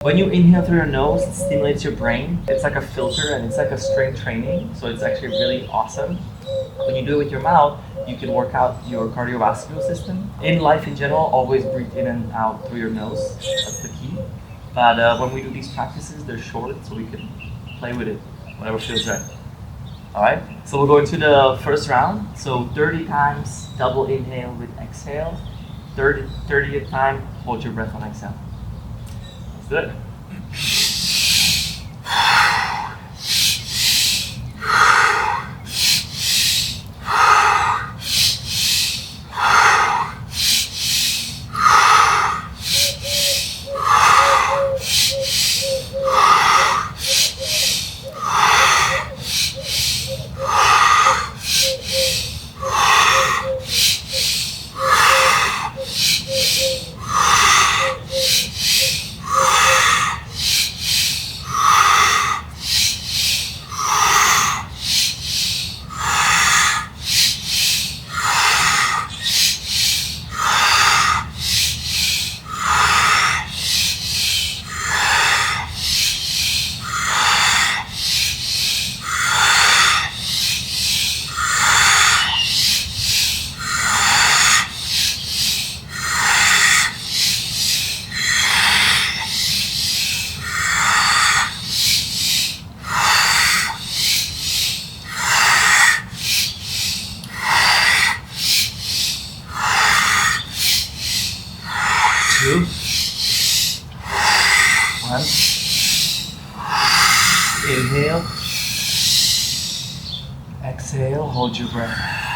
When you inhale through your nose, it stimulates your brain. It's like a filter and it's like a strength training, so it's actually really awesome. When you do it with your mouth, you can work out your cardiovascular system. In life in general, always breathe in and out through your nose. That's the key. But when we do these practices, they're short, so we can play with it, whatever feels right. All right, so we'll go into the first round. So 30 times double inhale with exhale. 30th time, hold your breath on exhale. Let's do it. Two, one, inhale, exhale, hold your breath.